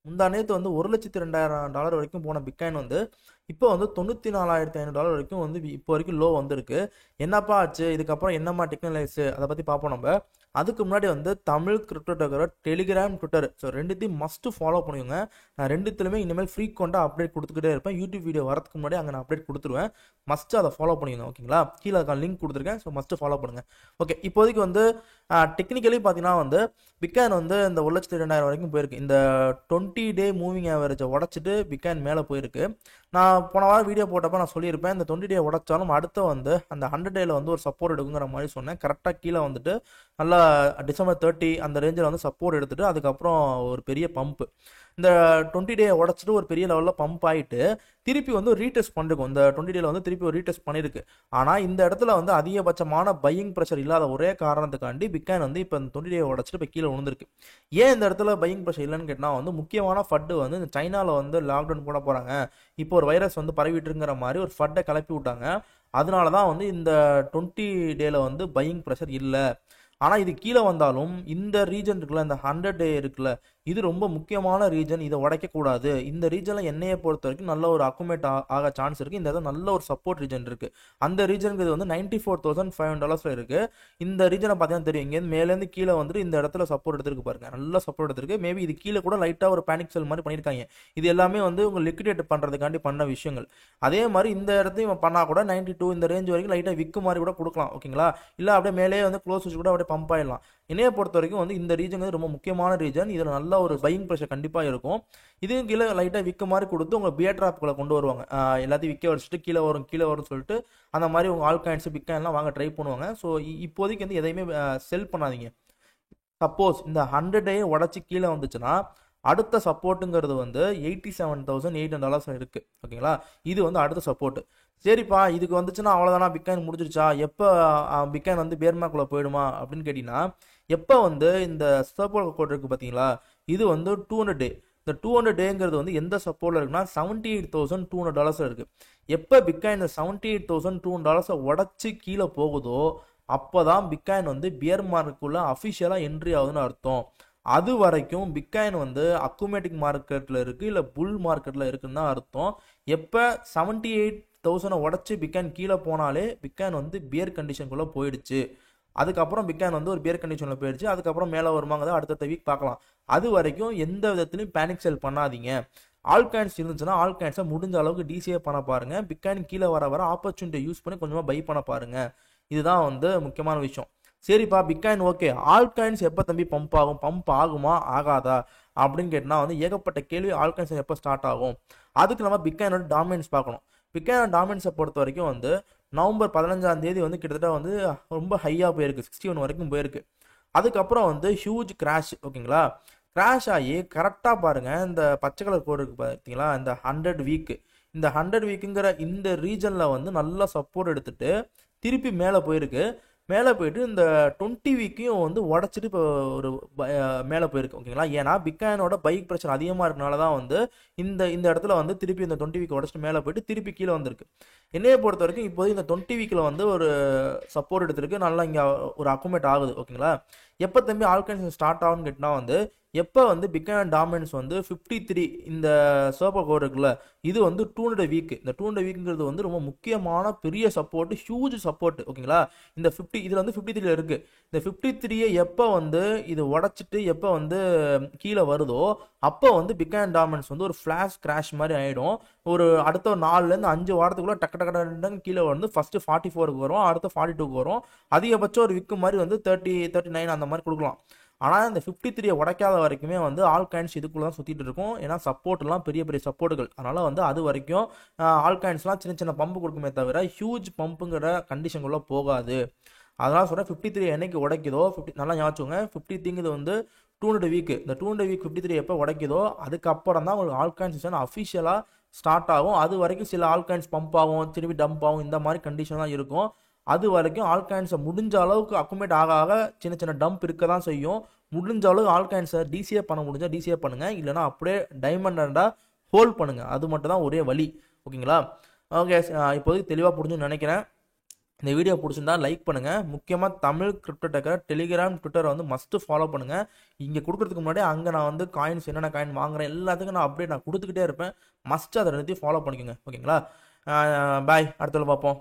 முந்தா நேத்து வந்து $1,02,000 வரைக்கும் போன பிட்காயின் வந்து இப்போ வந்து $94,500 வரைக்கும் வந்து இப்போ வரைக்கும் லோ வந்திருக்கு. என்னப்பா ஆச்சு? இதுக்கப்புறம் என்னம்மா டெக்னலைஸ் அத பத்தி பார்ப்போம் நம்ப. அதுக்கு முன்னாடி வந்து Tamil crypto talker, Telegram, Twitter so 2த்தையும் மஸ்ட் ஃபாலோ பண்ணுங்க. நான் 2த்துலயுமே இனிமேல் ஃப்ரீக்வெண்டா அப்டேட் கொடுத்துக்கிட்டே இருப்பேன். யூடியூப் வீடியோ வரதுக்கு முன்னாடி அங்க நான் அப்டேட் கொடுத்துருவேன். மஸ்ட் அதை ஃபாலோ பண்ணிக்கோங்க. ஓகேங்களா? கீழே லிங்க் கொடுத்துருக்கேன். ஸோ மஸ்ட் ஃபாலோ பண்ணுங்க. ஓகே, இப்போதைக்கு வந்து டெக்னிக்கலி பார்த்தீங்கன்னா வந்து பிட்காயின் வந்து இந்த 1,02,000 வரைக்கும் போயிருக்கு. இந்த 20 டே மூவிங் ஆவரேஜை உடச்சிட்டு பிட்காயின் மேலே போயிருக்கு. நான் போன வாரம் வீடியோ போட்டப்ப நான் சொல்லியிருப்பேன், இந்த 20 டே உடைச்சாலும் அடுத்து வந்து அந்த 100 டேல வந்து ஒரு சப்போர்ட் எடுக்குங்கிற மாதிரி சொன்னேன். கரெக்டாக கீழே வந்துட்டு நல்லா டிசம்பர் 30 அந்த ரேஞ்சில் வந்து சப்போர்ட் எடுத்துட்டு அதுக்கப்புறம் ஒரு பெரிய பம்ப் இந்த 20 டே உடச்சிட்டு ஒரு பெரிய லெவலில் பம்ப் ஆகிட்டு திருப்பி வந்து ஒரு ரீடெஸ்ட் பண்ணிருக்கும். இந்த 20 டேல வந்து திருப்பி ஒரு ரீடெஸ்ட் பண்ணியிருக்கு. ஆனால் இந்த இடத்துல வந்து அதிகபட்சமான பையிங் ப்ரெஷர் இல்லாத ஒரே காரணத்துக்காண்டி பிட்காயின் வந்து இப்போ இந்த 20 டே உடச்சிட்டு இப்போ கீழே விழுந்திருக்கு. ஏன் இந்த இடத்துல பையிங் ப்ரெஷர் இல்லைன்னு கேட்டால் வந்து முக்கியமான ஃபட்டு வந்து இந்த சைனாவில் வந்து லாக்டவுன் போட போகிறாங்க, இப்போ ஒரு வைரஸ் வந்து பரவிட்டுங்கிற மாதிரி ஒரு ஃபட்டை கிளப்பி விட்டாங்க. அதனால தான் வந்து இந்த 20 டேல வந்து பையிங் ப்ரெஷர் இல்லை. ஆனால் இது கீழே வந்தாலும் இந்த ரீஜன் இருக்குல்ல, இந்த 100 டே இருக்குல்ல, இது ரொம்ப முக்கியமான ரீஜன். இதை உடைக்கக்கூடாது. இந்த ரீஜனில் எண்ணெயை பொறுத்த வரைக்கும் நல்ல ஒரு அக்குமேட் ஆக சான்ஸ் இருக்குது. இந்த இடத்துல நல்ல ஒரு சப்போர்ட் ரீஜன் இருக்குது. அந்த ரீஜனுக்கு வந்து $94,500 இருக்குது. இந்த ரீஜனை பார்த்தீங்கன்னா தெரியும், இங்கேருந்து மேலேருந்து கீழே வந்துட்டு இந்த இடத்துல சப்போர்ட் எடுத்துருக்கு பாருங்க, நல்ல சப்போர்ட் எடுத்துருக்கு. மேபி இது கீழே கூட லைட்டாக ஒரு பேனிக் செல் மாதிரி பண்ணியிருக்காங்க. இது எல்லாமே வந்து உங்க லிக்விடேட் பண்ணுறதுக்காண்டி பண்ண விஷயங்கள். அதே மாதிரி இந்த இடத்தையும் பண்ணால் கூட 92 இந்த ரேஞ்ச் வரைக்கும் லைட்டாக விக்கு மாதிரி கூட கொடுக்கலாம். ஓகேங்களா? இல்லை அப்படியே மேலே வந்து க்ளோஸ் வச்சு கூட அப்படியே பம்ப் ஆயிடலாம். என்னைய பொறுத்த வரைக்கும் வந்து இந்த ரீஜன் வந்து ரொம்ப முக்கியமான ரீஜன். இதில் நல்ல ஒரு பையிங் ப்ரெஷர் கண்டிப்பாக இருக்கும். இதுவும் கீழே லைட்டாக விற்க மாதிரி கொடுத்து உங்கள் பியர் ட்ராப்புகளை கொண்டு வருவாங்க. எல்லாத்தையும் விற்க வச்சுட்டு கீழே வரும்னு சொல்லிட்டு அந்த மாதிரி உங்கள் ஆல் காயின்ஸ் பிட்காயின்லாம் வாங்க ட்ரை பண்ணுவாங்க. ஸோ இப்போதைக்கு வந்து எதையுமே செல் பண்ணாதீங்க. சப்போஸ் இந்த 100 டே உடச்சி கீழே வந்துச்சுன்னா அடுத்த சப்போர்ட்டுங்கிறது வந்து $87,800 இருக்கு. ஓகேங்களா? இது வந்து அடுத்த சப்போர்ட். சரிப்பா, இதுக்கு வந்துச்சுன்னா அவ்வளோதானா, பிட்காயின் முடிஞ்சிருச்சா, எப்போ பிட்காயின் வந்து பேர்மாக்குள்ளே போயிடுமா அப்படின்னு கேட்டிங்கன்னா, எப்போ வந்து இந்த சப்போர்ட் கோட் இருக்குது பார்த்தீங்களா, இது வந்து 200 டே. இந்த 200 டேங்கிறது வந்து எந்த சப்போர்ட்டில் இருக்குன்னா $78,200 இருக்குது. எப்போ பிட்காயின் இந்த $78,200 உடச்சி கீழே போகுதோ அப்போ தான் பிட்காயின் வந்து பியர் மார்க்குள்ளே அஃபிஷியலாக என்ட்ரி ஆகுதுன்னு அர்த்தம். அது வரைக்கும் பிட்காயின் வந்து அக்குமேட்டிக் மார்க்கெட்டில் இருக்குது, இல்லை புல் மார்க்கெட்டில் இருக்குன்னு தான் அர்த்தம். எப்போ 78,000 உடச்சி பிட்காயின் கீழே போனாலே பிட்காயின் வந்து பியர் கண்டிஷனுக்குள்ளே போயிடுச்சு. அதுக்கப்புறம் பிட்காயின் வந்து ஒரு பியர் கண்டிஷனில் போயிடுச்சு. அதுக்கப்புறம் மேலே வருமாங்க அடுத்த வீக் பார்க்கலாம். அது வரைக்கும் எந்த விதத்துலையும் பேனிக் செல் பண்ணாதீங்க. ஆல் காயின்ஸ் இருந்துச்சுன்னா ஆல் காயின்ஸை முடிஞ்ச அளவுக்கு டிசிஏ பண்ண பாருங்க. பிட்காயின் கீழே வர ஆப்பர்ச்சுனிட்டியை யூஸ் பண்ணி கொஞ்சமாக பை பண்ண பாருங்க. இதுதான் வந்து முக்கியமான விஷயம். சரிப்பா, பிட்காயின் ஓகே, ஆல் காயின்ஸ் எப்போ தம்பி பம்ப் ஆகும், பம்ப் ஆகுமா ஆகாதா அப்படின்னு கேட்டால் வந்து ஏகப்பட்ட கேள்வி. ஆல் காயின்ஸ் எப்போ ஸ்டார்ட் ஆகும், அதுக்கு நம்ம பிட்காயினோட டாமினன்ஸ் பார்க்கணும். பிட்காயின் டாமினன்ஸை பொறுத்த வரைக்கும் வந்து நவம்பர் 15ஆம் தேதி வந்து கிட்டத்தட்ட வந்து ரொம்ப ஹையாக போயிருக்கு, 61 வரைக்கும் போயிருக்கு. அதுக்கப்புறம் வந்து ஹியூஜ் கிராஷ். ஓகேங்களா? கிராஷ் ஆகி கரெக்டாக பாருங்கள், இந்த பச்சை கலர் கோடு இருக்குது பார்த்தீங்களா, இந்த 100 வீக், இந்த 100 வீக்குங்கிற இந்த ரீஜனில் வந்து நல்லா சப்போர்ட் எடுத்துட்டு திருப்பி மேலே போயிருக்கு. மேலே போயிட்டு இந்த 20 வீக்கையும் வந்து உடச்சிட்டு இப்போ ஒரு மேலே போயிருக்கு. ஓகேங்களா? ஏன்னா பிட்காயினோட பைக் ப்ரெஷர் அதிகமாக இருக்கனால தான் வந்து இந்த இந்த இடத்துல வந்து திருப்பி இந்த 20 வீக் உடச்சிட்டு மேலே போயிட்டு திருப்பி கீழே வந்திருக்கு. என்னையை பொறுத்த வரைக்கும் இப்போது இந்த 20 வீக்கில் வந்து ஒரு சப்போர்ட் எடுத்திருக்கு, நல்லா இங்கே ஒரு அக்குமேட் ஆகுது. ஓகேங்களா? எப்போ தம்பி ஆல்கன்ஸ் ஸ்டார்ட் ஆகும்னு கேட்டால் வந்து எப்போ வந்து பிட்காயின் டாமினன்ஸ் வந்து 53 இந்த சோப்பர் கோட் இருக்குல்ல, இது வந்து 200 வீக். இந்த 200 வீக்குங்கிறது வந்து ரொம்ப முக்கியமான பெரிய சப்போர்ட், ஹியூஜ் சப்போர்ட். ஓகேங்களா? இந்த 50 இதில் வந்து 53 இருக்குது. இந்த 53 எப்போ வந்து இது உடச்சிட்டு எப்போ வந்து கீழே வருதோ அப்போ வந்து பிட்காயின் டாமினன்ஸ் வந்து ஒரு ஃப்ளாஷ் கிராஷ் மாதிரி ஆகிடும். ஒரு அடுத்த 4லேருந்து 5 வாரத்துக்குள்ளே டக்கு டக்கு டக்குன்னு கீழே வந்து ஃபஸ்ட்டு 44க்கு வரும், அடுத்த 42க்கு வரும். அதிகபட்சம் ஒரு விக்கு மாதிரி வந்து 30, 39 அந்த மாதிரி கொடுக்கலாம். ஆனால் இந்த 53 உடைக்காத வரைக்குமே வந்து ஆல் காயின்ஸ் இதுக்குள்ளே தான் சுற்றிட்டு இருக்கும். ஏன்னா சப்போர்ட்லாம் பெரிய பெரிய சப்போர்ட்டுகள். அதனால் வந்து அது வரைக்கும் ஆல் காயின்ஸ்லாம் சின்ன சின்ன பம்பு கொடுக்குமே தவிர ஹியூஜ் பம்புங்கிற கண்டிஷனுக்குள்ளே போகாது. அதனால் சொல்கிறேன், 53 என்னைக்கு உடைக்குதோ நல்லா ஞாபகம், 53ங்கிறது வந்து 200 வீக்கு. இந்த 200 வீக் 53 எப்போ உடைக்குதோ அதுக்கப்புறம் தான் உங்களுக்கு ஆல் காயின்ஸ் அஃபிஷியலாக ஸ்டார்ட் ஆகும். அது வரைக்கும் சில ஆல் காயின்ஸ் பம்ப் ஆகும், திரும்பி டம்ப் ஆகும், இந்த மாதிரி கண்டிஷன்லாம் இருக்கும். அது வரைக்கும் ஆல் காயின்ஸை முடிஞ்ச அளவுக்கு அக்குமேட் ஆக ஆக சின்ன சின்ன டம்ப் இருக்க தான் செய்யும். முடிஞ்ச அளவுக்கு ஆல் காயின்ஸை டிசிஏ பண்ண முடிஞ்சால் டிசிஏ பண்ணுங்கள், இல்லைனா அப்படியே டைமண்டாக ஹோல்ட் பண்ணுங்கள். அது மட்டும் தான் ஒரே வழி. ஓகேங்களா? ஓகே, இப்போதைக்கு தெளிவாக புரிஞ்சுன்னு நினைக்கிறேன். இந்த வீடியோ பிடிச்சிருந்தா லைக் பண்ணுங்கள். முக்கியமாக தமிழ் கிரிப்டோ டெக்கர் டெலிகிராம் ட்விட்டரை வந்து மஸ்ட்டு ஃபாலோ பண்ணுங்கள். இங்கே கொடுக்குறதுக்கு முன்னாடி அங்கே நான் வந்து காயின்ஸ் என்னென்ன காயின் வாங்குறேன் எல்லாத்துக்கும் நான் அப்டேட் நான் கொடுத்துக்கிட்டே இருப்பேன். மஸ்ட்டு அதை ரெண்டுத்தையும் ஃபாலோ பண்ணிக்கோங்க. ஓகேங்களா? பாய், அடுத்த பார்ப்போம்.